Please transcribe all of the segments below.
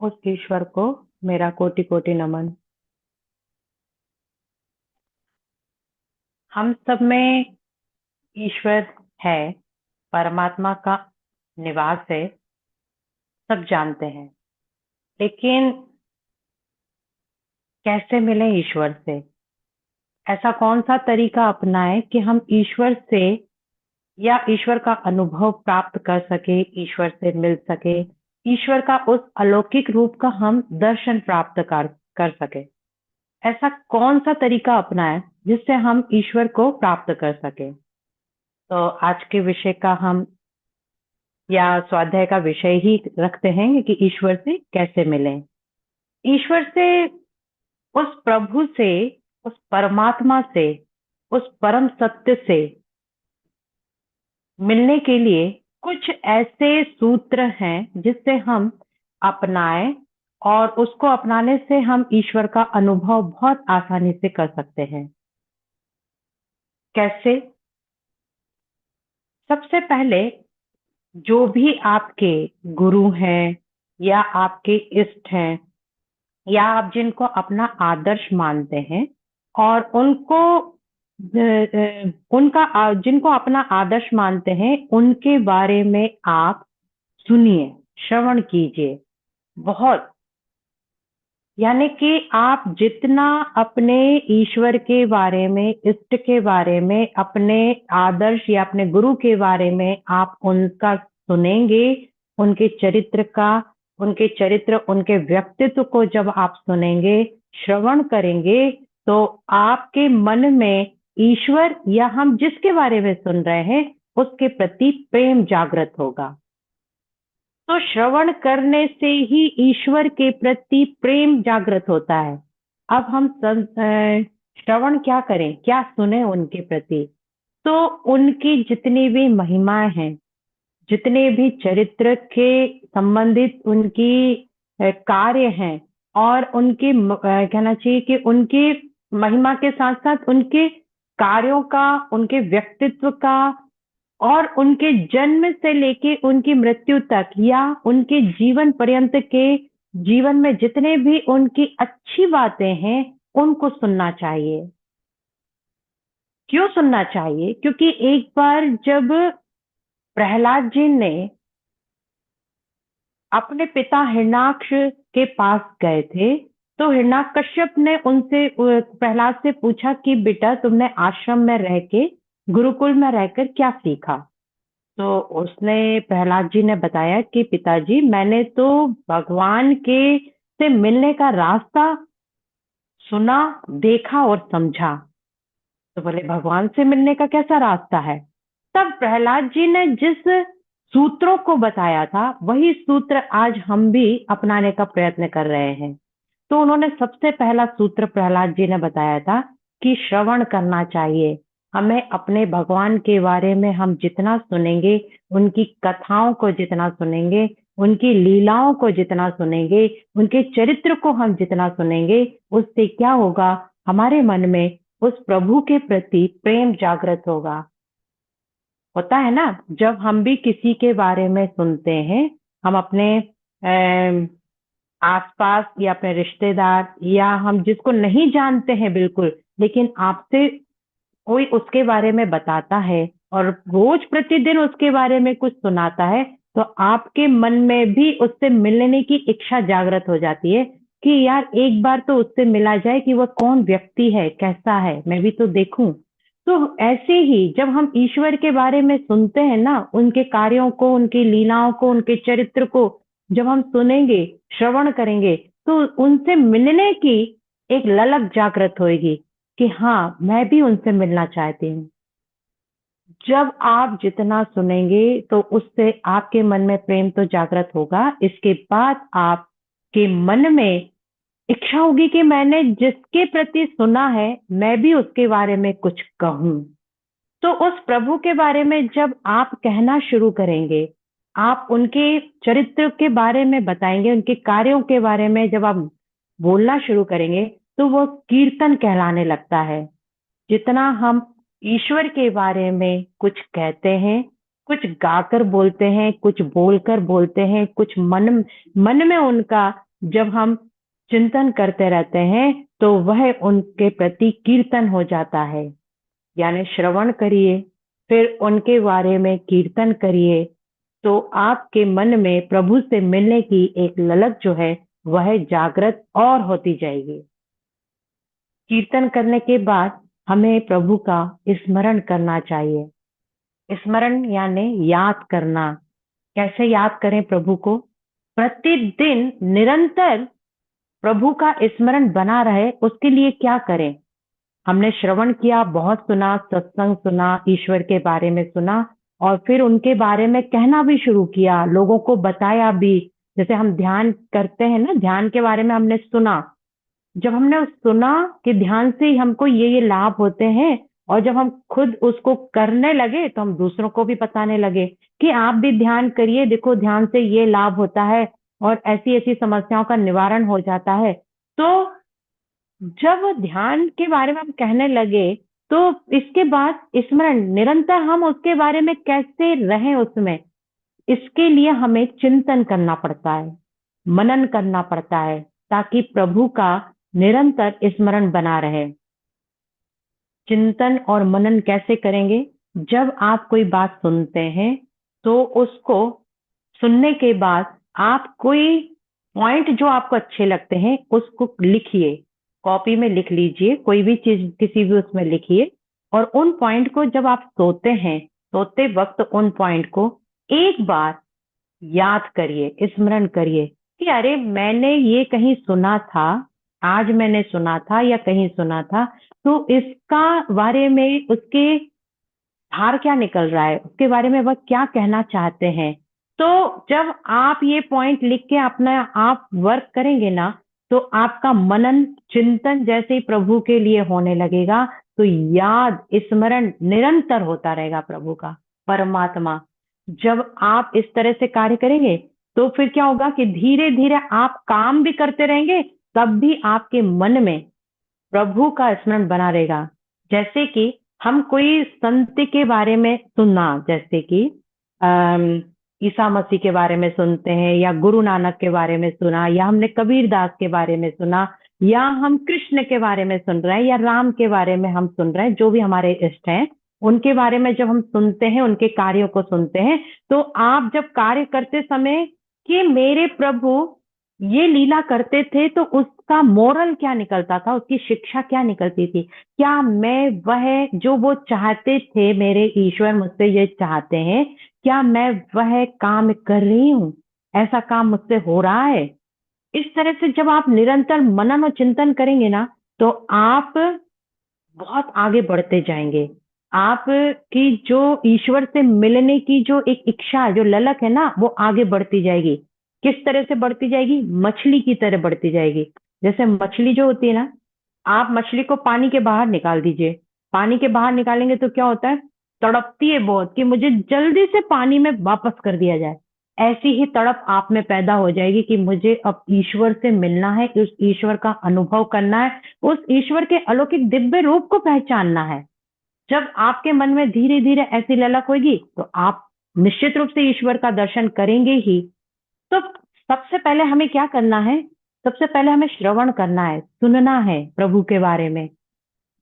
उस ईश्वर को मेरा कोटि कोटि नमन। हम सब में ईश्वर है, परमात्मा का निवास है, सब जानते हैं। लेकिन कैसे मिले ईश्वर से? ऐसा कौन सा तरीका अपनाएं कि हम ईश्वर से या ईश्वर का अनुभव प्राप्त कर सके, ईश्वर से मिल सके, ईश्वर का उस अलौकिक रूप का हम दर्शन प्राप्त कर सके। ऐसा कौन सा तरीका अपनाएं जिससे हम ईश्वर को प्राप्त कर सके? तो आज के विषय का हम या स्वाध्याय का विषय ही रखते हैं कि ईश्वर से कैसे मिलें। ईश्वर से, उस प्रभु से, उस परमात्मा से, उस परम सत्य से मिलने के लिए कुछ ऐसे सूत्र हैं जिससे हम अपनाएं, और उसको अपनाने से हम ईश्वर का अनुभव बहुत आसानी से कर सकते हैं। कैसे? सबसे पहले, जो भी आपके गुरु हैं या आपके इष्ट हैं या आप जिनको अपना आदर्श मानते हैं और उनको जिनको अपना आदर्श मानते हैं, उनके बारे में आप सुनिए, श्रवण कीजिए। बहुत, यानी कि आप जितना अपने ईश्वर के बारे में, इष्ट के बारे में, अपने आदर्श या अपने गुरु के बारे में आप उनका सुनेंगे, उनके चरित्र का, उनके व्यक्तित्व को जब आप सुनेंगे, श्रवण करेंगे, तो आपके मन में ईश्वर या हम जिसके बारे में सुन रहे हैं उसके प्रति प्रेम जागृत होगा। तो श्रवण करने से ही ईश्वर के प्रति प्रेम जागृत होता है। अब हम श्रवण क्या करें, क्या सुने उनके प्रति? तो उनकी जितनी भी महिमाएं हैं, जितने भी चरित्र के संबंधित उनकी कार्य हैं, और उनकी कहना चाहिए कि उनकी महिमा के साथ साथ उनके कार्यों का, उनके व्यक्तित्व का, और उनके जन्म से लेके उनकी मृत्यु तक या उनके जीवन पर्यंत के जीवन में जितने भी उनकी अच्छी बातें हैं, उनको सुनना चाहिए। क्यों सुनना चाहिए? क्योंकि एक बार जब प्रहलाद जी ने अपने पिता हिरण्याक्ष के पास गए थे, तो हिरण्याकश्यप ने उनसे प्रहलाद से पूछा कि बेटा, तुमने आश्रम में रह के, गुरुकुल में रहकर क्या सीखा? तो उसने, प्रहलाद जी ने बताया कि पिताजी, मैंने तो भगवान के से मिलने का रास्ता सुना, देखा और समझा। तो बोले, भगवान से मिलने का कैसा रास्ता है? तब प्रहलाद जी ने जिस सूत्रों को बताया था, वही सूत्र आज हम भी अपनाने का प्रयत्न कर रहे हैं। तो उन्होंने सबसे पहला सूत्र प्रहलाद जी ने बताया था कि श्रवण करना चाहिए। हमें अपने भगवान के बारे में हम जितना सुनेंगे, उनकी कथाओं को जितना सुनेंगे, उनकी लीलाओं को जितना सुनेंगे, उनके चरित्र को हम जितना सुनेंगे, उससे क्या होगा? हमारे मन में उस प्रभु के प्रति प्रेम जागृत होगा। होता है ना, जब हम भी किसी के बारे में सुनते हैं, हम अपने आसपास या अपने रिश्तेदार या हम जिसको नहीं जानते हैं बिल्कुल, लेकिन आपसे कोई उसके बारे में बताता है और रोज प्रतिदिन उसके बारे में कुछ सुनाता है, तो आपके मन में भी उससे मिलने की इच्छा जागृत हो जाती है कि यार, एक बार तो उससे मिला जाए कि वह कौन व्यक्ति है, कैसा है, मैं भी तो देखूं। तो ऐसे ही जब हम ईश्वर के बारे में सुनते हैं ना, उनके कार्यों को, उनकी लीलाओं को, उनके चरित्र को जब हम सुनेंगे, श्रवण करेंगे, तो उनसे मिलने की एक ललक जागृत होगी कि हाँ, मैं भी उनसे मिलना चाहती हूँ। जब आप जितना सुनेंगे, तो उससे आपके मन में प्रेम तो जागृत होगा। इसके बाद आपके मन में इच्छा होगी कि मैंने जिसके प्रति सुना है, मैं भी उसके बारे में कुछ कहूं। तो उस प्रभु के बारे में जब आप कहना शुरू करेंगे, आप उनके चरित्र के बारे में बताएंगे, उनके कार्यों के बारे में जब आप बोलना शुरू करेंगे, तो वो कीर्तन कहलाने लगता है। जितना हम ईश्वर के बारे में कुछ कहते हैं, कुछ गाकर बोलते हैं, कुछ बोलकर बोलते हैं, कुछ मन मन में उनका जब हम चिंतन करते रहते हैं तो वह उनके प्रति कीर्तन हो जाता है। यानी श्रवण करिए, फिर उनके बारे में कीर्तन करिए, तो आपके मन में प्रभु से मिलने की एक ललक जो है वह जागृत और होती जाएगी। कीर्तन करने के बाद हमें प्रभु का स्मरण करना चाहिए। स्मरण यानी याद करना। कैसे याद करें प्रभु को? प्रतिदिन निरंतर प्रभु का स्मरण बना रहे, उसके लिए क्या करें? हमने श्रवण किया, बहुत सुना, सत्संग सुना, ईश्वर के बारे में सुना और फिर उनके बारे में कहना भी शुरू किया, लोगों को बताया भी। जैसे हम ध्यान करते हैं ना, ध्यान के बारे में हमने सुना। जब हमने सुना कि ध्यान से हमको ये लाभ होते हैं, और जब हम खुद उसको करने लगे तो हम दूसरों को भी बताने लगे कि आप भी ध्यान करिए, देखो ध्यान से ये लाभ होता है और ऐसी ऐसी समस्याओं का निवारण हो जाता है। तो जब ध्यान के बारे में हम कहने लगे, तो इसके बाद स्मरण निरंतर हम उसके बारे में कैसे रहें उसमें, इसके लिए हमें चिंतन करना पड़ता है, मनन करना पड़ता है, ताकि प्रभु का निरंतर स्मरण बना रहे। चिंतन और मनन कैसे करेंगे? जब आप कोई बात सुनते हैं तो उसको सुनने के बाद आप कोई पॉइंट जो आपको अच्छे लगते हैं उसको लिखिए, कॉपी में लिख लीजिए, कोई भी चीज किसी भी उसमें लिखिए। और उन पॉइंट को जब आप सोते हैं, सोते वक्त उन पॉइंट को एक बार याद करिए, स्मरण करिए कि अरे मैंने ये कहीं सुना था, आज मैंने सुना था या कहीं सुना था, तो इसका बारे में उसके सार क्या निकल रहा है, उसके बारे में वह क्या कहना चाहते हैं। तो जब आप ये पॉइंट लिख के अपना आप वर्क करेंगे ना, तो आपका मनन चिंतन जैसे ही प्रभु के लिए होने लगेगा, तो याद स्मरण निरंतर होता रहेगा प्रभु का, परमात्मा। जब आप इस तरह से कार्य करेंगे तो फिर क्या होगा कि धीरे धीरे आप काम भी करते रहेंगे, तब भी आपके मन में प्रभु का स्मरण बना रहेगा। जैसे कि हम कोई संत के बारे में सुनना, जैसे कि ईसा मसीह के बारे में सुनते हैं, या गुरु नानक के बारे में सुना, या हमने कबीर दास के बारे में सुना, या हम कृष्ण के बारे में सुन रहे हैं, या राम के बारे में हम सुन रहे हैं, जो भी हमारे इष्ट हैं उनके बारे में जब हम सुनते हैं, उनके कार्यों को सुनते हैं, तो आप जब कार्य करते समय कि मेरे प्रभु ये लीला करते थे, तो उसका मोरल क्या निकलता था, उसकी शिक्षा क्या निकलती थी? क्या मैं वह जो वो चाहते थे, मेरे ईश्वर मुझसे ये चाहते हैं, क्या मैं वह काम कर रही हूँ? ऐसा काम मुझसे हो रहा है? इस तरह से जब आप निरंतर मनन और चिंतन करेंगे ना, तो आप बहुत आगे बढ़ते जाएंगे। आप की जो ईश्वर से मिलने की जो एक इच्छा, जो ललक है ना, वो आगे बढ़ती जाएगी। किस तरह से बढ़ती जाएगी? मछली की तरह बढ़ती जाएगी। जैसे मछली जो होती है ना, आप मछली को पानी के बाहर निकाल दीजिए, पानी के बाहर निकालेंगे तो क्या होता है? तड़पती है बहुत कि मुझे जल्दी से पानी में वापस कर दिया जाए। ऐसी ही तड़प आप में पैदा हो जाएगी कि मुझे अब ईश्वर से मिलना है, उस ईश्वर का अनुभव करना है, उस ईश्वर के अलौकिक दिव्य रूप को पहचानना है। जब आपके मन में धीरे धीरे ऐसी ललक होगी, तो आप निश्चित रूप से ईश्वर का दर्शन करेंगे ही। तो सबसे पहले हमें क्या करना है? सबसे पहले हमें श्रवण करना है, सुनना है प्रभु के बारे में,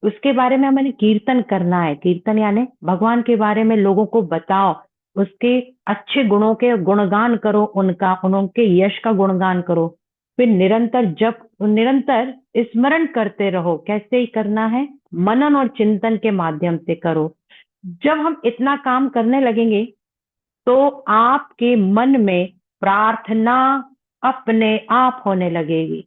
उसके बारे में हमें कीर्तन करना है। कीर्तन यानी भगवान के बारे में लोगों को बताओ, उसके अच्छे गुणों के गुणगान करो, उनका उनके यश का गुणगान करो। फिर निरंतर जप, निरंतर स्मरण करते रहो। कैसे ही करना है? मनन और चिंतन के माध्यम से करो। जब हम इतना काम करने लगेंगे, तो आपके मन में प्रार्थना अपने आप होने लगेगी।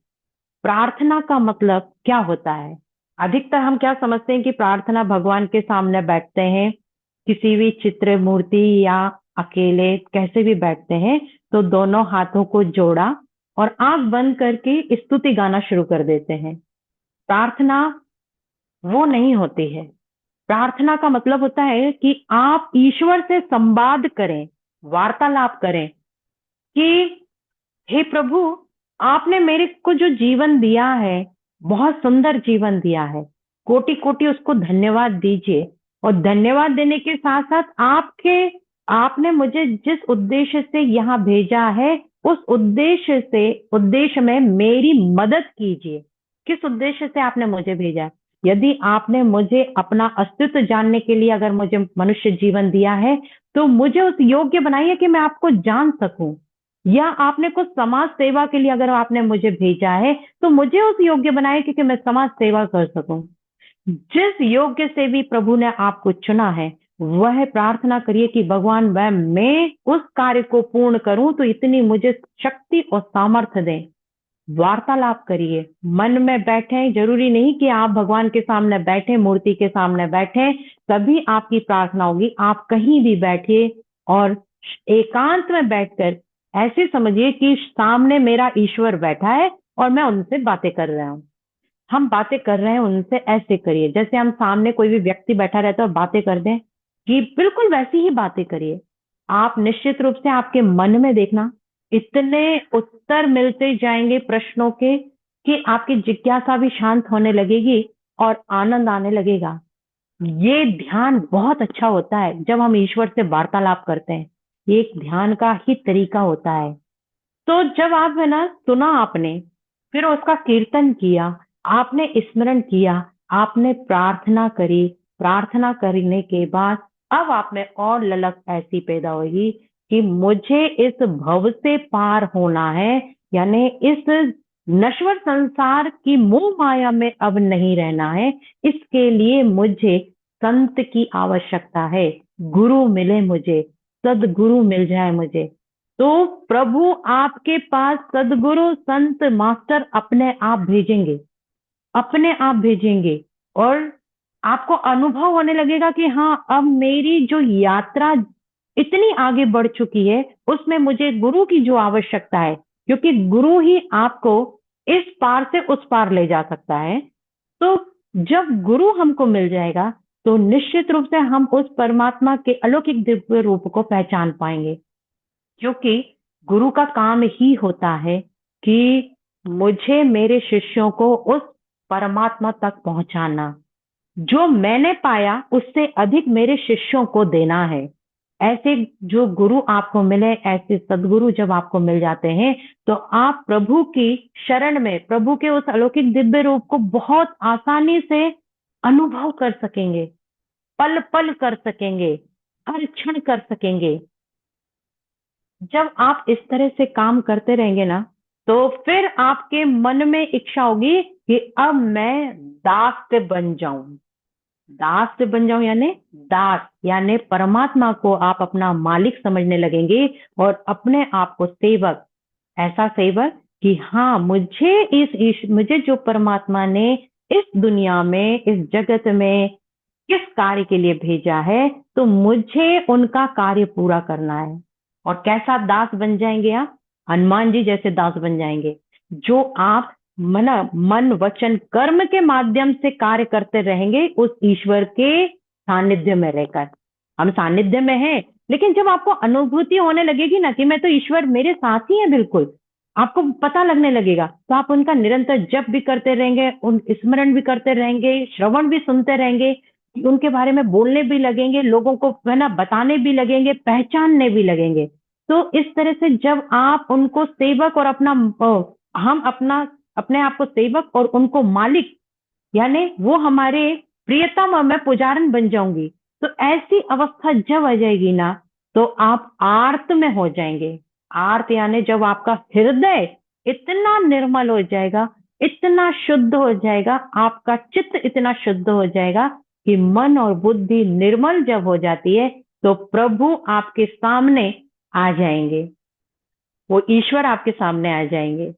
प्रार्थना का मतलब क्या होता है? अधिकतर हम क्या समझते हैं कि प्रार्थना भगवान के सामने बैठते हैं, किसी भी चित्र मूर्ति या अकेले कैसे भी बैठते हैं, तो दोनों हाथों को जोड़ा और आंख बंद करके स्तुति गाना शुरू कर देते हैं। प्रार्थना वो नहीं होती है। प्रार्थना का मतलब होता है कि आप ईश्वर से संवाद करें, वार्तालाप करें कि हे प्रभु, आपने मेरे को जो जीवन दिया है, बहुत सुंदर जीवन दिया है, कोटि कोटि उसको धन्यवाद दीजिए। और धन्यवाद देने के साथ साथ आपने मुझे जिस उद्देश्य से यहाँ भेजा है, उस उद्देश्य में मेरी मदद कीजिए। किस उद्देश्य से आपने मुझे भेजा है? यदि आपने मुझे अपना अस्तित्व जानने के लिए अगर मुझे मनुष्य जीवन दिया है, तो मुझे उस योग्य बनाइए कि मैं आपको जान सकूं। या आपने कुछ समाज सेवा के लिए अगर आपने मुझे भेजा है, तो मुझे उस योग्य बनाइए कि मैं समाज सेवा कर सकूं। जिस योग्य से भी प्रभु ने आपको चुना है, वह प्रार्थना करिए कि भगवान वह मैं उस कार्य को पूर्ण करूं, तो इतनी मुझे शक्ति और सामर्थ्य दें। वार्तालाप करिए, मन में बैठे, जरूरी नहीं कि आप भगवान के सामने बैठे, मूर्ति के सामने बैठे तभी आपकी प्रार्थना होगी। आप कहीं भी बैठिए और एकांत में बैठकर ऐसे समझिए कि सामने मेरा ईश्वर बैठा है और मैं उनसे बातें कर रहा हूँ। हम बातें कर रहे हैं उनसे, ऐसे करिए जैसे हम सामने कोई भी व्यक्ति बैठा रहता है और बातें कर दें, कि बिल्कुल वैसी ही बातें करिए। आप निश्चित रूप से आपके मन में देखना, इतने उत्तर मिलते जाएंगे प्रश्नों के कि आपकी जिज्ञासा भी शांत होने लगेगी और आनंद आने लगेगा। ये ध्यान बहुत अच्छा होता है जब हम ईश्वर से वार्तालाप करते हैं। ये एक ध्यान का ही तरीका होता है। तो जब आप है ना सुना आपने, फिर उसका कीर्तन किया, आपने स्मरण किया, आपने प्रार्थना करी, प्रार्थना करने के बाद अब आप में और ललक ऐसी पैदा होगी कि मुझे इस भव से पार होना है, यानी इस नश्वर संसार की मोह माया में अब नहीं रहना है। इसके लिए मुझे संत की आवश्यकता है, गुरु मिले मुझे, सदगुरु मिल जाए मुझे। तो प्रभु आपके पास सदगुरु संत मास्टर अपने आप भेजेंगे, अपने आप भेजेंगे। और आपको अनुभव होने लगेगा कि हाँ, अब मेरी जो यात्रा इतनी आगे बढ़ चुकी है, उसमें मुझे गुरु की जो आवश्यकता है, क्योंकि गुरु ही आपको इस पार से उस पार ले जा सकता है। तो जब गुरु हमको मिल जाएगा, तो निश्चित रूप से हम उस परमात्मा के अलौकिक दिव्य रूप को पहचान पाएंगे। क्योंकि गुरु का काम ही होता है कि मुझे मेरे शिष्यों को उस परमात्मा तक पहुंचाना, जो मैंने पाया उससे अधिक मेरे शिष्यों को देना है। ऐसे जो गुरु आपको मिले, ऐसे सदगुरु जब आपको मिल जाते हैं, तो आप प्रभु की शरण में, प्रभु के उस अलौकिक दिव्य रूप को बहुत आसानी से अनुभव कर सकेंगे, पल पल कर सकेंगे, हर क्षण कर सकेंगे। जब आप इस तरह से काम करते रहेंगे ना, तो फिर आपके मन में इच्छा होगी कि अब मैं दास बन जाऊं। दास बन जाऊं यानी दास, यानी परमात्मा को आप अपना मालिक समझने लगेंगे और अपने आप को सेवक, ऐसा सेवक कि हाँ, मुझे जो परमात्मा ने इस दुनिया में, इस जगत में किस कार्य के लिए भेजा है, तो मुझे उनका कार्य पूरा करना है। और कैसा दास बन जाएंगे आप? हनुमान जी जैसे दास बन जाएंगे, जो आप मन वचन कर्म के माध्यम से कार्य करते रहेंगे उस ईश्वर के सानिध्य में रहकर। हम सानिध्य में हैं, लेकिन जब आपको अनुभूति होने लगेगी ना कि मैं तो ईश्वर मेरे साथ ही है, बिल्कुल आपको पता लगने लगेगा, तो आप उनका निरंतर जप भी करते रहेंगे, उन स्मरण भी करते रहेंगे, श्रवण भी सुनते रहेंगे, उनके बारे में बोलने भी लगेंगे, लोगों को है ना बताने भी लगेंगे, पहचानने भी लगेंगे। तो इस तरह से जब आप उनको सेवक और हम अपने आप को सेवक और उनको मालिक, यानी वो हमारे प्रियतम और मैं पुजारन बन जाऊंगी, तो ऐसी अवस्था जब आ जाएगी ना, तो आप आर्त में हो जाएंगे। आर्त यानी जब आपका हृदय इतना निर्मल हो जाएगा, इतना शुद्ध हो जाएगा, आपका चित्त इतना शुद्ध हो जाएगा कि मन और बुद्धि निर्मल जब हो जाती है, तो प्रभु आपके सामने आ जाएंगे, वो ईश्वर आपके सामने आ जाएंगे,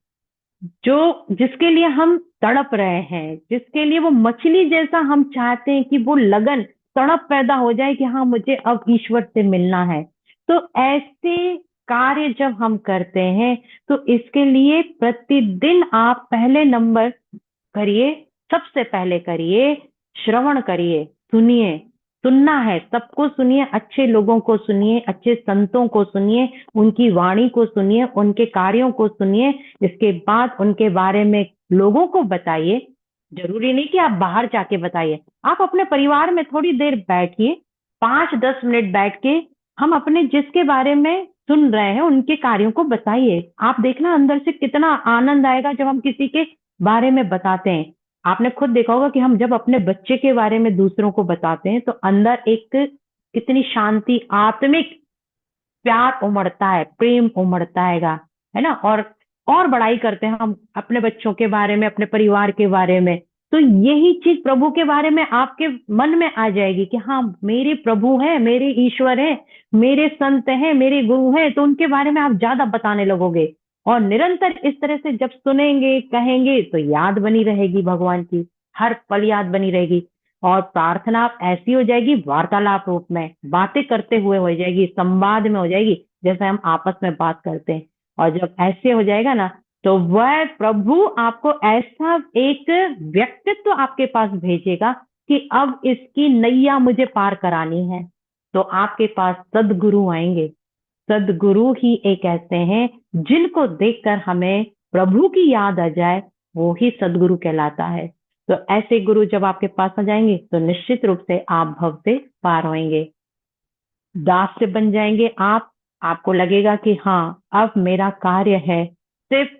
जो जिसके लिए हम तड़प रहे हैं, जिसके लिए वो मछली जैसा हम चाहते हैं कि वो लगन, तड़प पैदा हो जाए कि हाँ, मुझे अब ईश्वर से मिलना है। तो ऐसे कार्य जब हम करते हैं, तो इसके लिए प्रतिदिन आप पहले नंबर करिए, सबसे पहले करिए श्रवण करिए, सुनिए। सुनना है, सबको सुनिए, अच्छे लोगों को सुनिए, अच्छे संतों को सुनिए, उनकी वाणी को सुनिए, उनके कार्यों को सुनिए। इसके बाद उनके बारे में लोगों को बताइए। जरूरी नहीं कि आप बाहर जाके बताइए, आप अपने परिवार में थोड़ी देर बैठिए, 5-10 मिनट बैठ के हम अपने जिसके बारे में सुन रहे हैं उनके कार्यों को बताइए। आप देखना अंदर से कितना आनंद आएगा जब हम किसी के बारे में बताते हैं। आपने खुद देखा होगा कि हम जब अपने बच्चे के बारे में दूसरों को बताते हैं तो अंदर एक कितनी शांति, आत्मिक प्यार उमड़ता है, प्रेम उमड़ता है ना? और बड़ाई करते हैं हम अपने बच्चों के बारे में, अपने परिवार के बारे में। तो यही चीज प्रभु के बारे में आपके मन में आ जाएगी कि हाँ, मेरे प्रभु हैं, मेरे ईश्वर हैं, मेरे संत हैं, मेरे गुरु हैं, तो उनके बारे में आप ज्यादा बताने लगोगे। और निरंतर इस तरह से जब सुनेंगे, कहेंगे, तो याद बनी रहेगी भगवान की, हर पल याद बनी रहेगी। और प्रार्थना ऐसी हो जाएगी वार्तालाप रूप में, बातें करते हुए हो जाएगी, संवाद में हो जाएगी, जैसे हम आपस में बात करते हैं। और जब ऐसे हो जाएगा ना, तो वह प्रभु आपको ऐसा एक व्यक्तित्व आपके पास भेजेगा कि अब इसकी नैया मुझे पार करानी है। तो आपके पास सदगुरु आएंगे। सदगुरु ही एक ऐसे हैं जिनको देखकर हमें प्रभु की याद आ जाए, वो ही सदगुरु कहलाता है। तो ऐसे गुरु जब आपके पास आ जाएंगे तो निश्चित रूप से आप भव से पार होंगे, दास से बन जाएंगे आप। आपको लगेगा कि हाँ, अब मेरा कार्य है सिर्फ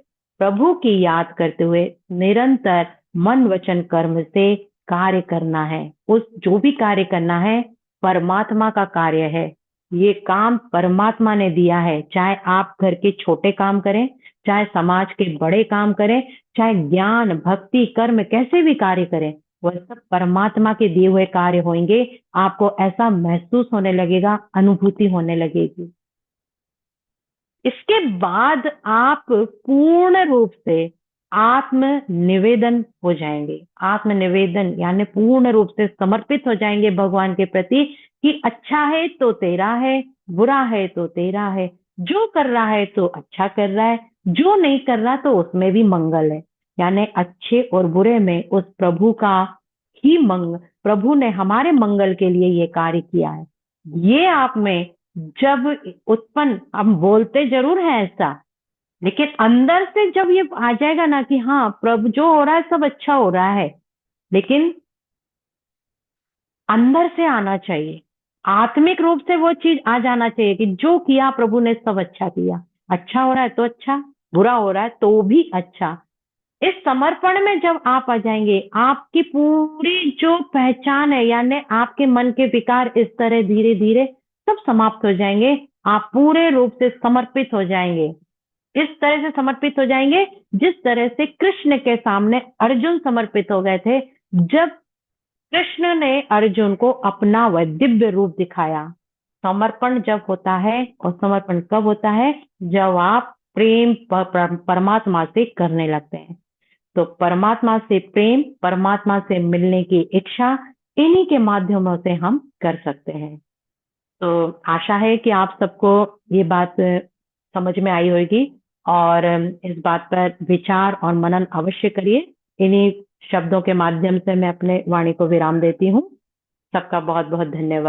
प्रभु की याद करते हुए निरंतर मन वचन कर्म से कार्य करना है। उस जो भी कार्य करना है परमात्मा का कार्य है। ये काम परमात्मा ने दिया है, चाहे आप घर के छोटे काम करें, चाहे समाज के बड़े काम करें, चाहे ज्ञान भक्ति कर्म कैसे भी कार्य करें, वह सब परमात्मा के दिए हुए कार्य होंगे। आपको ऐसा महसूस होने लगेगा, अनुभूति होने लगेगी। इसके बाद आप पूर्ण रूप से आत्म निवेदन हो जाएंगे। आत्म निवेदन यानी पूर्ण रूप से समर्पित हो जाएंगे भगवान के प्रति कि अच्छा है तो तेरा है, बुरा है तो तेरा है, जो कर रहा है तो अच्छा कर रहा है, जो नहीं कर रहा तो उसमें भी मंगल है। यानी अच्छे और बुरे में उस प्रभु का ही प्रभु ने हमारे मंगल के लिए ये कार्य किया है। ये आप में जब उत्पन्न, हम बोलते जरूर है ऐसा, लेकिन अंदर से जब ये आ जाएगा ना कि हाँ, प्रभु जो हो रहा है सब अच्छा हो रहा है, लेकिन अंदर से आना चाहिए, आत्मिक रूप से वो चीज आ जाना चाहिए कि जो किया प्रभु ने सब अच्छा किया। अच्छा हो रहा है तो अच्छा, बुरा हो रहा है तो भी अच्छा। इस समर्पण में जब आप आ जाएंगे, आपकी पूरी जो पहचान है, यानी आपके मन के विकार इस तरह धीरे धीरे सब समाप्त हो जाएंगे। आप पूरे रूप से समर्पित हो जाएंगे। इस तरह से समर्पित हो जाएंगे जिस तरह से कृष्ण के सामने अर्जुन समर्पित हो गए थे, जब कृष्ण ने अर्जुन को अपना वह दिव्य रूप दिखाया। समर्पण जब होता है, और समर्पण कब होता है, जब आप प्रेम परमात्मा से करने लगते हैं। तो परमात्मा से प्रेम, परमात्मा से मिलने की इच्छा, इन्हीं के माध्यमों से हम कर सकते हैं। तो आशा है कि आप सबको ये बात समझ में आई होगी, और इस बात पर विचार और मनन अवश्य करिए। इन्हीं शब्दों के माध्यम से मैं अपने वाणी को विराम देती हूँ। सबका बहुत बहुत धन्यवाद।